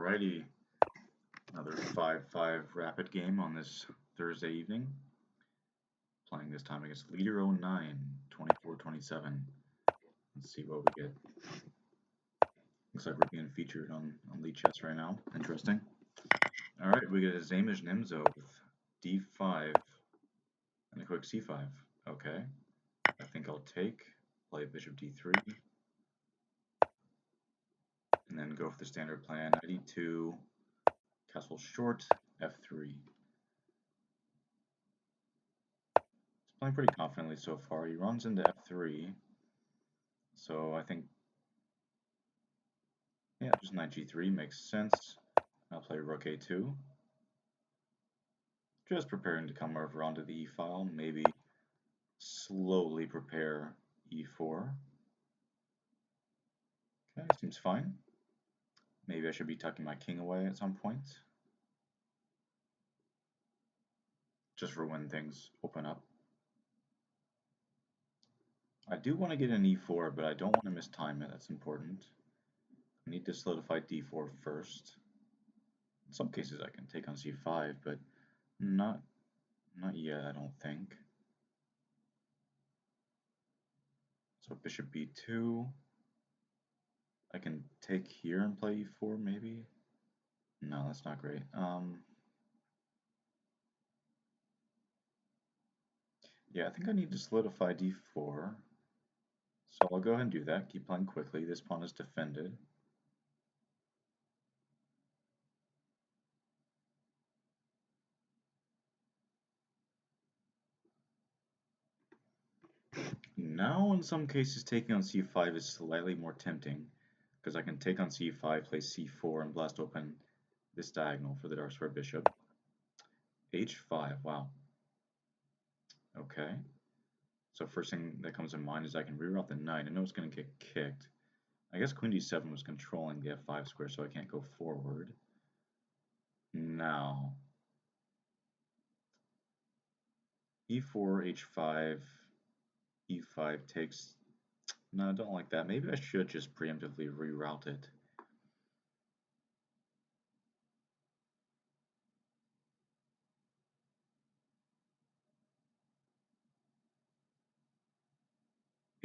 Alrighty, another 5-5 rapid game on this Thursday evening. Playing this time against Leader 09, 24-27. Let's see what we get. Looks like we're being featured on Lead Chess right now. Interesting. Alright, we get a Saemisch Nimzo with d5 and a quick c5. Okay. I think I'll take, play bishop d3, and then go for the standard plan, knight e2, castle short, f3. Playing pretty confidently so far. He runs into f3, so I think, yeah, just knight g3 makes sense. I'll play rook a2. Just preparing to come over onto the e-file, maybe slowly prepare e4. Okay, seems fine. Maybe I should be tucking my king away at some point, just for when things open up. I do want to get an e4, but I don't want to mistime it. That's important. I need to solidify d4 first. In some cases I can take on c5, but not yet, I don't think. So bishop b2. I can take here and play e4, maybe? No, that's not great. Yeah, I think I need to solidify d4. So I'll go ahead and do that. Keep playing quickly. This pawn is defended. Now, in some cases, taking on c5 is slightly more tempting, because I can take on c5, play c4, and blast open this diagonal for the dark square bishop. h5, wow. Okay. So first thing that comes to mind is I can reroute the knight. I know it's going to get kicked. I guess queen d7 was controlling the f5 square, so I can't go forward. Now, e4, h5, e5 takes... No, I don't like that. Maybe I should just preemptively reroute it.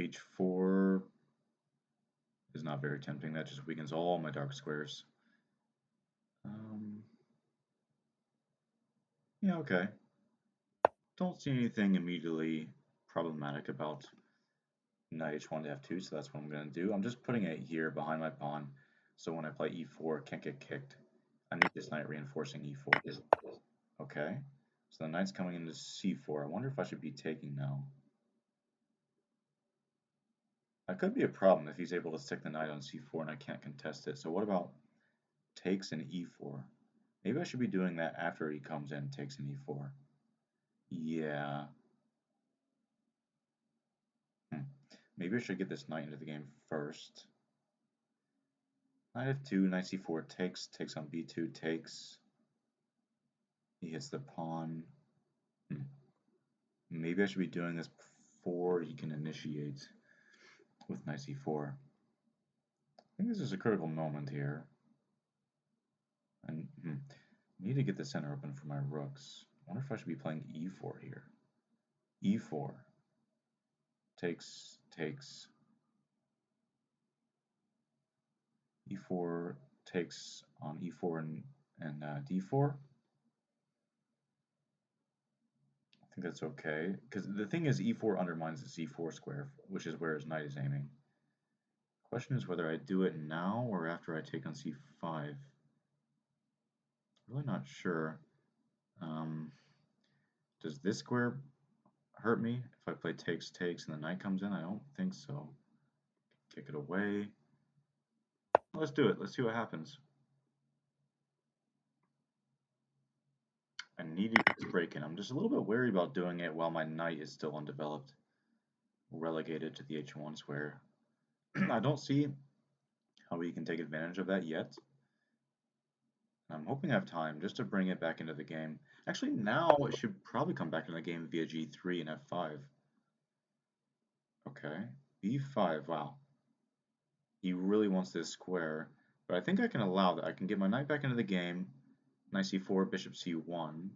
h4 is not very tempting. That just weakens all my dark squares. Yeah, okay. Don't see anything immediately problematic about knight h1 to f2, so that's what I'm going to do. I'm just putting it here behind my pawn, so when I play e4, it can't get kicked. I need this knight reinforcing e4. Okay, so the knight's coming into c4. I wonder if I should be taking now. That could be a problem if he's able to stick the knight on c4 and I can't contest it. So what about takes an e4? Maybe I should be doing that after he comes in, takes an e4. Yeah. Maybe I should get this knight into the game first. Knight f2, knight c4 takes on b2, takes. He hits the pawn. Maybe I should be doing this before he can initiate with knight c4. I think this is a critical moment here. I need to get the center open for my rooks. I wonder if I should be playing e4 here. e4 takes e4 takes on e4 and d4. I think that's okay, because the thing is e4 undermines the c4 square, which is where his knight is aiming. Question is whether I do it now or after I take on c5. Really not sure. Does this square hurt me if I play takes and the knight comes in? I don't think so. Kick it away. Let's do it. Let's see what happens. I need to get this break in. I'm just a little bit wary about doing it while my knight is still undeveloped, relegated to the h1 square. I don't see how we can take advantage of that yet. I'm hoping I have time just to bring it back into the game. Actually, now it should probably come back into the game via g3 and f5. Okay, b5, wow. He really wants this square. But I think I can allow that. I can get my knight back into the game. Knight c4, bishop c1.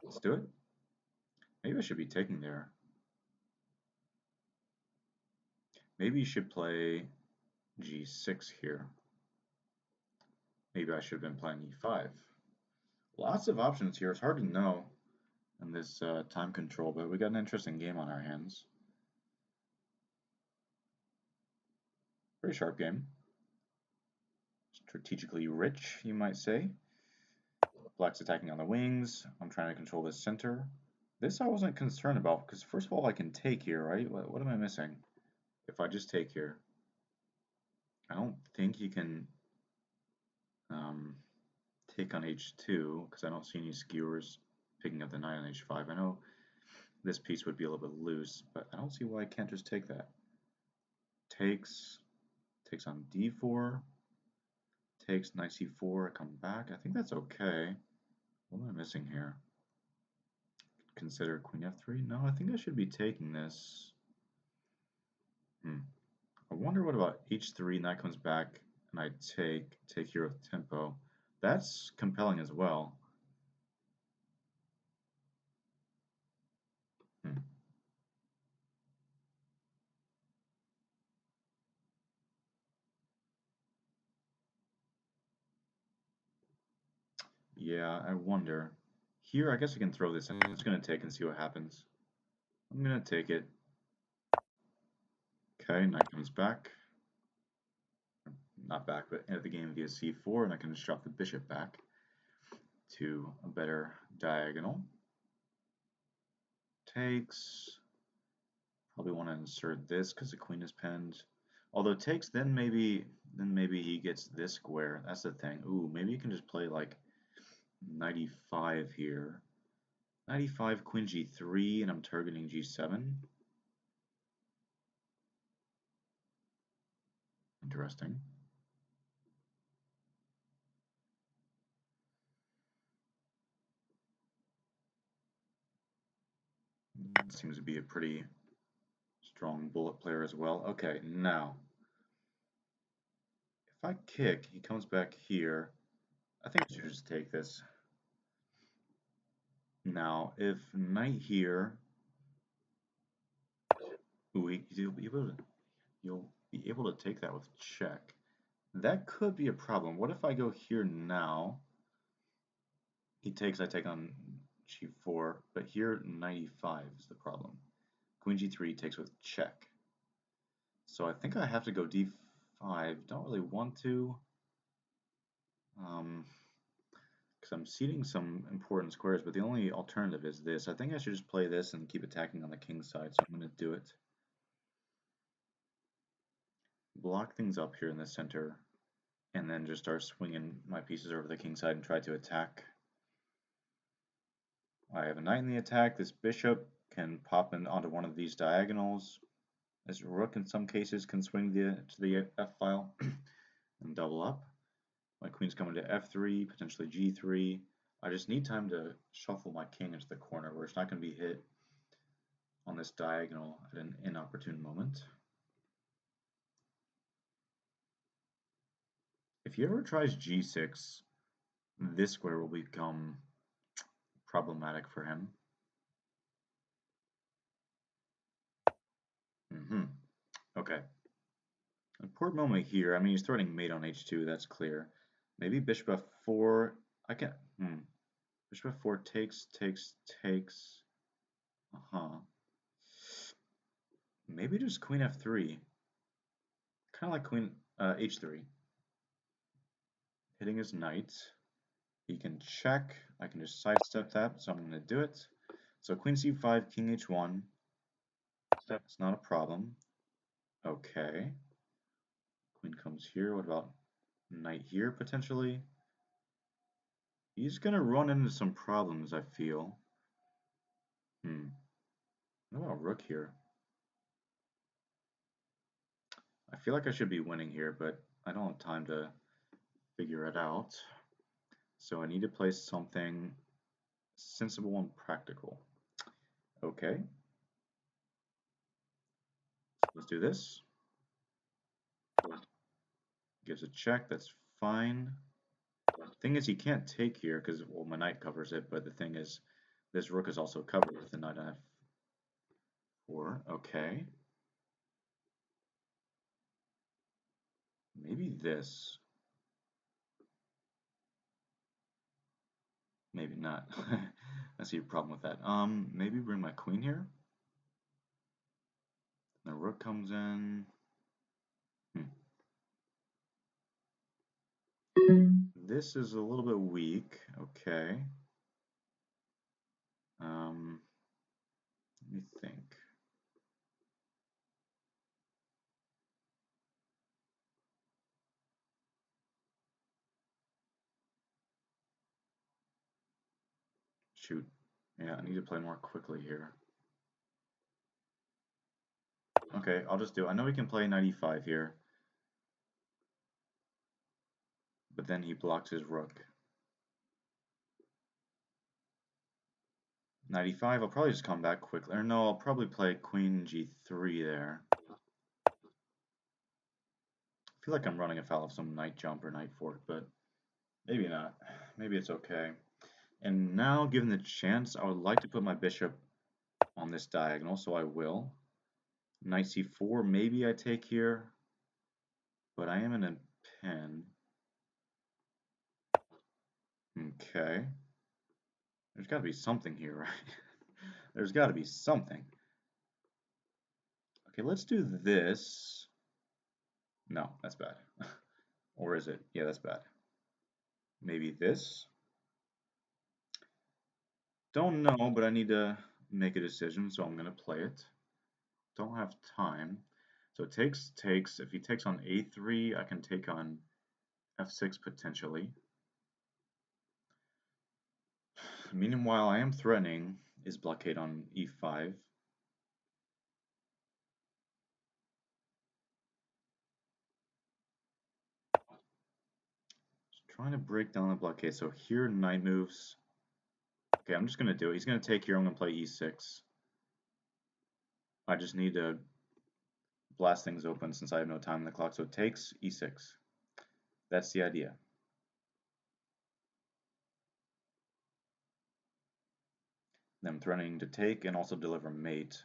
Let's do it. Maybe I should be taking there. Maybe you should play g6 here. Maybe I should have been playing e5. Lots of options here. It's hard to know in this time control, but we got an interesting game on our hands. Very sharp game. Strategically rich, you might say. Black's attacking on the wings. I'm trying to control the center. This I wasn't concerned about, because first of all, I can take here, right? What am I missing? If I just take here, I don't think he can take on h2, because I don't see any skewers picking up the knight on h5. I know this piece would be a little bit loose, but I don't see why I can't just take that. Takes on d4, takes knight c4, I come back. I think that's okay. What am I missing here? Consider queen f3? No, I think I should be taking this. I wonder what about h3, knight comes back, and I take here with tempo. That's compelling as well. Yeah, I wonder. Here, I guess I can throw this in. I'm just going to take and see what happens. I'm going to take it. Okay, knight comes back. Not back, but into the game via c4, and I can just drop the bishop back to a better diagonal. Takes. Probably want to insert this because the queen is pinned. Although takes, then maybe he gets this square. That's the thing. Ooh, maybe you can just play like 95 here. 95, queen g3, and I'm targeting g7. Interesting. Seems to be a pretty strong bullet player as well. Okay, now, if I kick, he comes back here. I think I should just take this. Now, if knight here, ooh, you'll be able to take that with check. That could be a problem. What if I go here now? He takes, I take on g4, but here knight e5 is the problem. Queen g3 takes with check. So I think I have to go d5. Don't really want to, because I'm ceding some important squares, but the only alternative is this. I think I should just play this and keep attacking on the king's side, so I'm going to do it. Block things up here in the center, and then just start swinging my pieces over the king's side and try to attack. I have a knight in the attack. This bishop can pop in onto one of these diagonals. This rook in some cases can swing to the f-file and double up. My queen's coming to f3, potentially g3. I just need time to shuffle my king into the corner where it's not going to be hit on this diagonal at an inopportune moment. If he ever tries g6, this square will become problematic for him. Okay. Important moment here. I mean, he's threatening mate on h2, that's clear. Maybe bishop f4. I can. Bishop f4 takes. Maybe just queen f3. Kind of like queen h3. Hitting his knight. He can check. I can just sidestep that, so I'm going to do it. So queen c5, king h1. That's not a problem. Okay. Queen comes here. What about knight here, potentially? He's going to run into some problems, I feel. What about rook here? I feel like I should be winning here, but I don't have time to figure it out. So I need to play something sensible and practical. Okay. So let's do this. Gives a check, that's fine. Thing is, he can't take here because, well, my knight covers it, but the thing is, this rook is also covered with the knight on f4. Okay. Maybe this. Maybe not. I see a problem with that. Maybe bring my queen here. The rook comes in. This is a little bit weak. Okay. Let me think. Shoot. Yeah, I need to play more quickly here. Okay, I'll just do it. I know he can play knight e5 here, but then he blocks his rook. Knight e5, I'll probably just come back quickly. Or no, I'll probably play queen g3 there. I feel like I'm running afoul of some knight jump or knight fork, but maybe not. Maybe it's okay. And now, given the chance, I would like to put my bishop on this diagonal, so I will. Knight c4, maybe I take here, but I am in a pin. Okay. There's got to be something here, right? There's got to be something. Okay, let's do this. No, that's bad. Or is it? Yeah, that's bad. Maybe this? Don't know, but I need to make a decision, so I'm going to play it. Don't have time. So it takes. If he takes on a3, I can take on f6 potentially. Meanwhile, I am threatening his blockade on e5. Just trying to break down the blockade. So here, knight moves. Okay, I'm just going to do it. He's going to take here. I'm going to play e6. I just need to blast things open since I have no time on the clock. So it takes e6. That's the idea. Then I'm threatening to take and also deliver mate.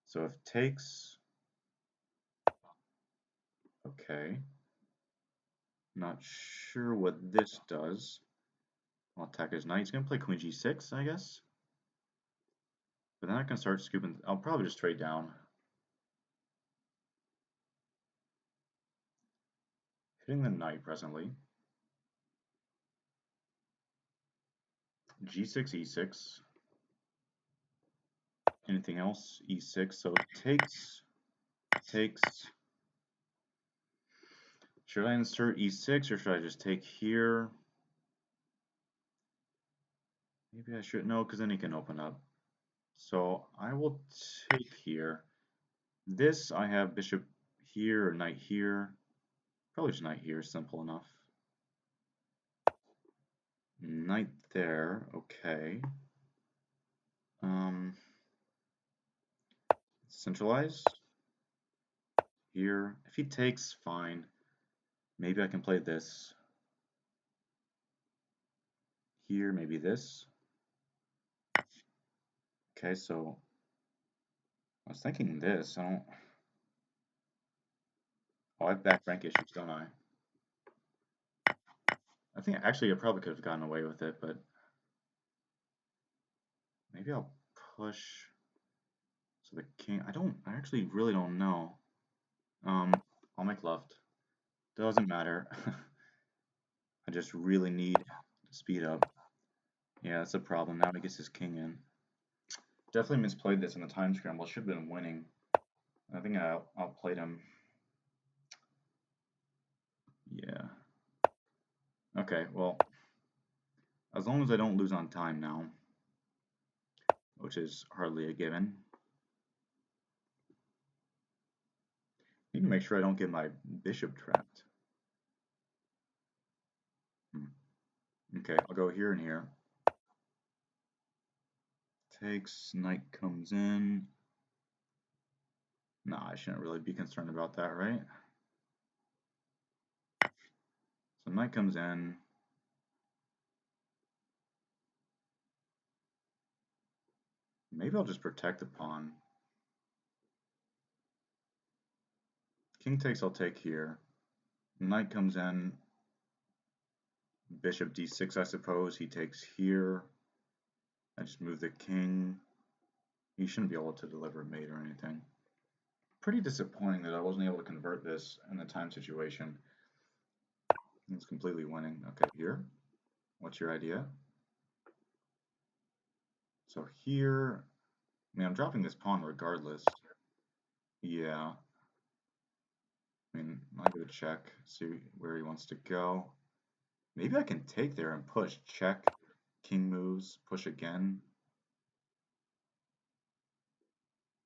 So if takes, okay. Not sure what this does. I'll attack his knight. He's going to play queen g6, I guess. But then I can start scooping. I'll probably just trade down. Hitting the knight presently. g6, e6. Anything else? e6. So takes, takes. Should I insert e6 or should I just take here? Maybe I should. No, because then he can open up. So I will take here. This, I have bishop here or knight here. Probably just knight here, simple enough. Knight there, okay. Centralize. Here. If he takes, fine. Maybe I can play this. Here, maybe this. Okay, so I was thinking this. I don't. Oh, I have back rank issues, don't I? I think actually I probably could have gotten away with it, but maybe I'll push. So the king. I actually really don't know. I'll make left. Doesn't matter. I just really need to speed up. Yeah, that's a problem. Now he gets his king in. Definitely misplayed this in the time scramble. Should have been winning. I think I outplayed him. Yeah. Okay, well, as long as I don't lose on time now, which is hardly a given. Need to make sure I don't get my bishop trapped. Okay, I'll go here and here. Takes, knight comes in. Nah, I shouldn't really be concerned about that, right? So knight comes in. Maybe I'll just protect the pawn. King takes, I'll take here. Knight comes in. Bishop d6, I suppose. He takes here. I just move the king. He shouldn't be able to deliver a mate or anything. Pretty disappointing that I wasn't able to convert this in the time situation. It's completely winning. Okay, here. What's your idea? So here, I mean, I'm dropping this pawn regardless. Yeah. I mean, I'll give a check, see where he wants to go. Maybe I can take there and push. Check. King moves. Push again.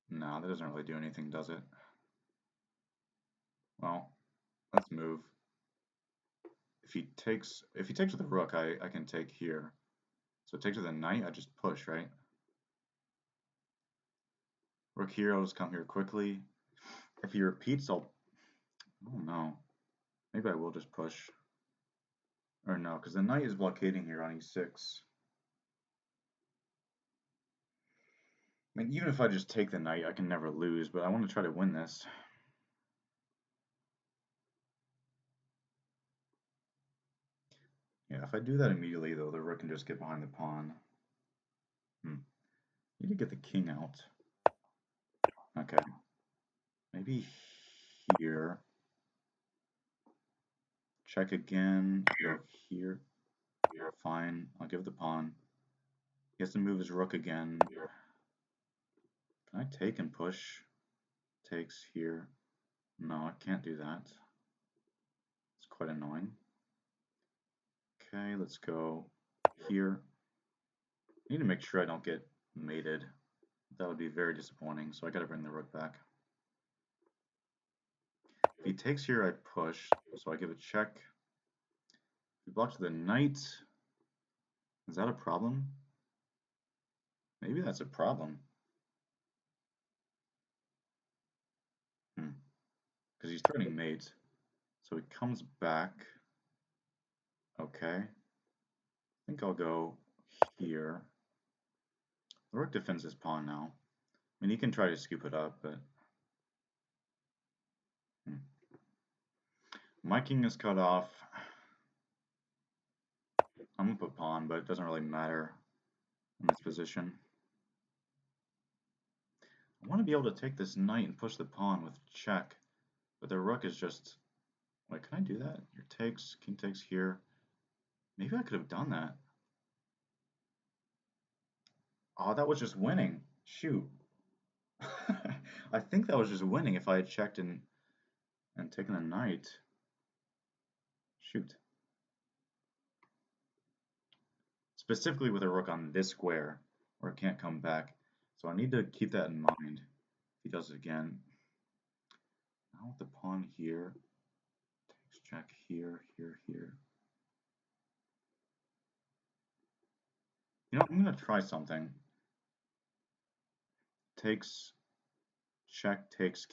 No, that doesn't really do anything, does it? Well, let's move. If he takes with the rook, I can take here. So takes with the knight, I just push, right? Rook here, I'll just come here quickly. If he repeats, I don't know. Maybe I will just push. Or no, because the knight is blockading here on e6. I mean, even if I just take the knight, I can never lose, but I want to try to win this. Yeah, if I do that immediately, though, the rook can just get behind the pawn. Need to get the king out. Okay. Maybe here. Check again. Go here. Fine. I'll give the pawn. He has to move his rook again. Can I take and push? Takes here. No, I can't do that. It's quite annoying. Okay, let's go here. I need to make sure I don't get mated. That would be very disappointing, so I gotta bring the rook back. If he takes here, I push, so I give a check. If he blocks the knight, is that a problem? Maybe that's a problem. Because he's turning mate. So he comes back. Okay. I think I'll go here. The rook defends his pawn now. I mean, he can try to scoop it up, but... My king is cut off. I'm going to put pawn, but it doesn't really matter in this position. I want to be able to take this knight and push the pawn with check, but the rook is just... Wait, can I do that? Here takes, king takes here. Maybe I could have done that. Oh, that was just winning. Shoot. I think that was just winning if I had checked and taken a knight. Shoot. Specifically with a rook on this square, where it can't come back. So I need to keep that in mind. If he does it again. Now with the pawn here. Takes check here, here, here. You know, I'm going to try something. Takes, check, takes,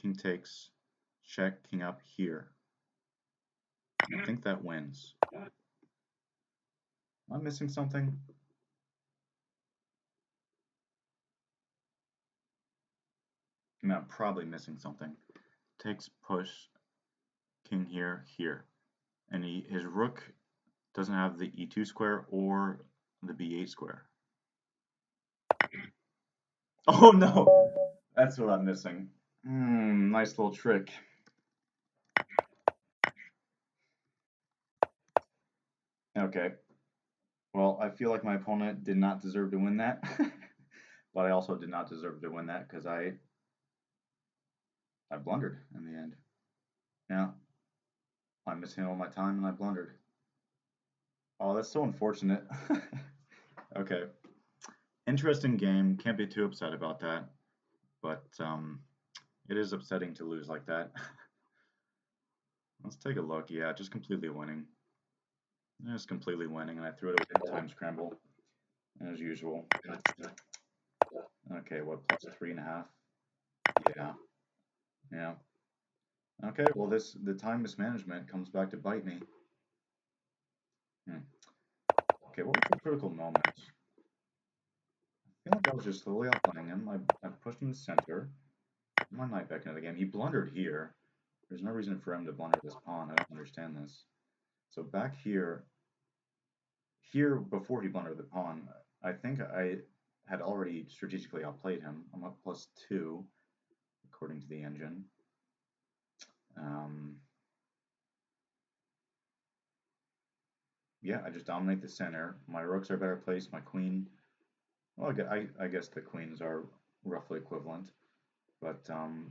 check, king up here. I think that wins. Am I missing something? No, I'm probably missing something. Takes, push, king here, here. And his rook doesn't have the e2 square or the b8 square. Oh no! That's what I'm missing. Nice little trick. Okay. Well, I feel like my opponent did not deserve to win that. But I also did not deserve to win that because I blundered in the end. Yeah. I mishandled my time and I blundered. Oh, that's so unfortunate. Okay. Interesting game. Can't be too upset about that. But it is upsetting to lose like that. Let's take a look. Yeah, just completely winning. Just completely winning, and I threw it away in time scramble, as usual. Okay, what, plus 3.5? Yeah. Yeah. Okay, well the time mismanagement comes back to bite me. Hmm. Okay, what was the critical moment? I feel like I was just slowly outplaying him. I pushed him to center. My knight back into the game. He blundered here. There's no reason for him to blunder this pawn. I don't understand this. So back here before he blundered the pawn, I think I had already strategically outplayed him. I'm up +2 according to the engine. Um, yeah, I just dominate the center. My rooks are better placed. My queen. Well, I guess the queens are roughly equivalent, but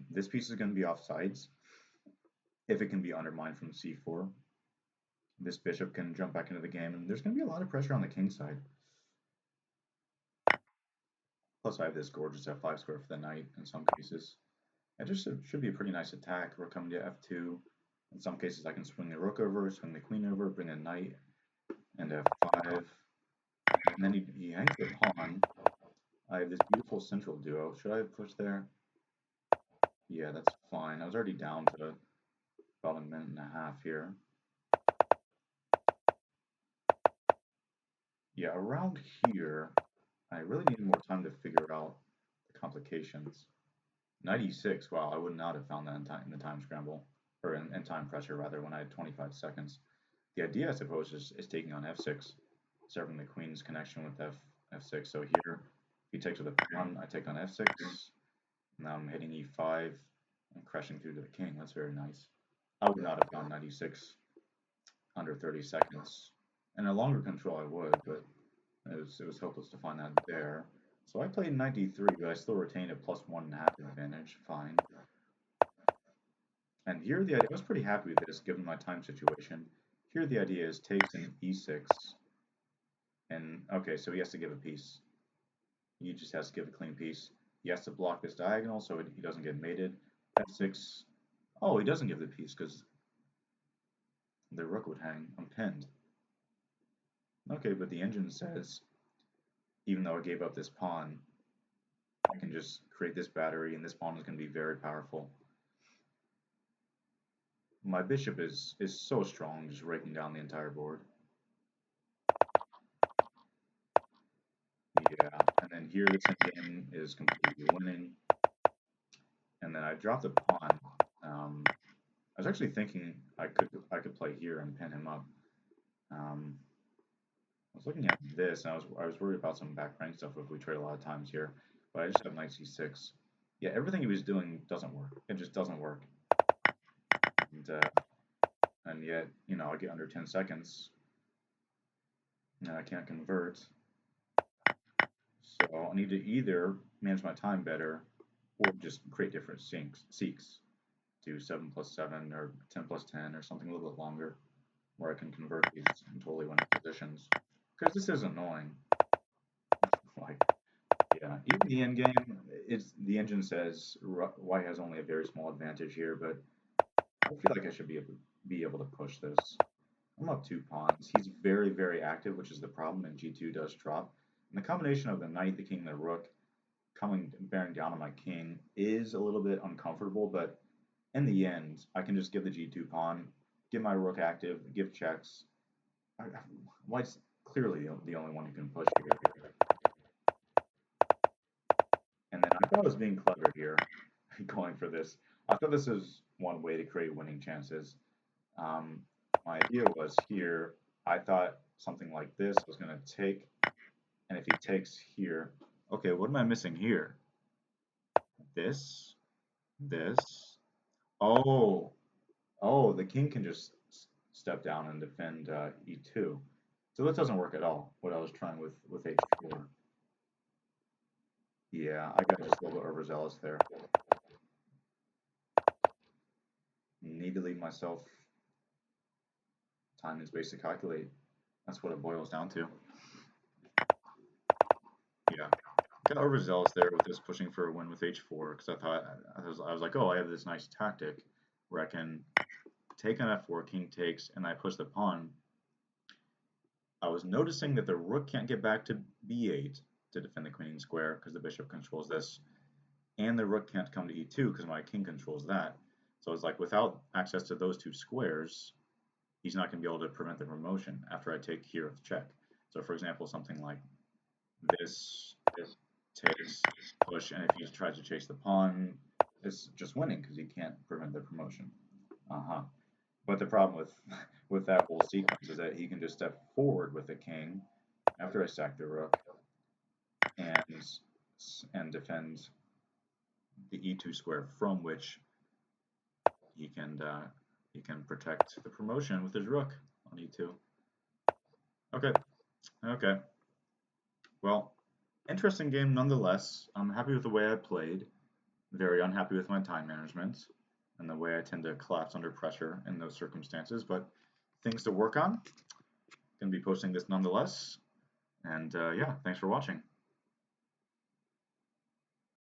this piece is going to be off sides if it can be undermined from c4. This bishop can jump back into the game, and there's going to be a lot of pressure on the king side. Plus, I have this gorgeous f5 square for the knight in some cases. It just should be a pretty nice attack. Rook coming to f2. In some cases, I can swing the rook over, swing the queen over, bring a knight, and f5. And then he hangs the pawn. I have this beautiful central duo. Should I have pushed there? Yeah, that's fine. I was already down to about a minute and a half here. Yeah, around here, I really need more time to figure out the complications. 96, wow, I would not have found that in the time scramble, or in time pressure rather, when I had 25 seconds. The idea, I suppose, is taking on f6, serving the queen's connection with f6. So here, if he takes with a pawn, I take on f6. Now I'm hitting e5 and crashing through to the king. That's very nice. I would not have found 96 under 30 seconds. In a longer control, I would, but it was hopeless to find that there. So I played 93, but I still retained a +1.5 advantage. Fine. And here the idea, I was pretty happy with this given my time situation. Here the idea is takes an e6, and okay, so he has to give a piece. He just has to give a clean piece. He has to block this diagonal so he doesn't get mated. f6. Oh, he doesn't give the piece because the rook would hang. I'm pinned. Okay, but the engine says, even though I gave up this pawn, I can just create this battery, and this pawn is going to be very powerful. My bishop is so strong, just raking down the entire board. Yeah, and then here this endgame is completely winning. And then I dropped the pawn. I was actually thinking I could play here and pin him up. I was looking at this, and I was worried about some back rank stuff if we trade a lot of times here. But I just have knight c6. Yeah, everything he was doing doesn't work. It just doesn't work. And yet, I get under 10 seconds, and I can't convert. So I need to either manage my time better, or just create different seeks. Do 7+7 or 10+10 or something a little bit longer, where I can convert these in totally winning positions. Because this is annoying. Like, yeah, even the end game, the engine says White has only a very small advantage here, but I feel like I should be able to push this. I'm up 2 pawns. He's very, very active, which is the problem, and g2 does drop. And the combination of the knight, the king, and the rook bearing down on my king is a little bit uncomfortable, but in the end, I can just give the g2 pawn, get my rook active, give checks. White's clearly the only one who can push here. And then I thought I was being clever here, going for this. I thought this was one way to create winning chances. Um, my idea was here, I thought something like this was going to take, and if he takes here, okay, what am I missing here? This, this. Oh, oh, the king can just step down and defend e2. So that doesn't work at all, what I was trying with h4. Yeah, I got just a little bit overzealous there. Need to leave myself time and space to calculate. That's what it boils down to. Yeah, got overzealous there with this pushing for a win with h4 because I was like, oh, I have this nice tactic where I can take on f4, king takes, and I push the pawn. I was noticing that the rook can't get back to b8 to defend the queen square because the bishop controls this, and the rook can't come to e2 because my king controls that. So it's like without access to those two squares, he's not going to be able to prevent the promotion after I take here of check. So for example, something like this takes push, and if he tries to chase the pawn, it's just winning because he can't prevent the promotion. Uh-huh. But the problem with with that whole sequence is that he can just step forward with the king after I sack the rook and defend the e2 square from which he can protect the promotion with his rook on e2. Okay, okay. Well, interesting game nonetheless. I'm happy with the way I played. Very unhappy with my time management and the way I tend to collapse under pressure in those circumstances, but things to work on. Gonna be posting this nonetheless. And yeah, thanks for watching.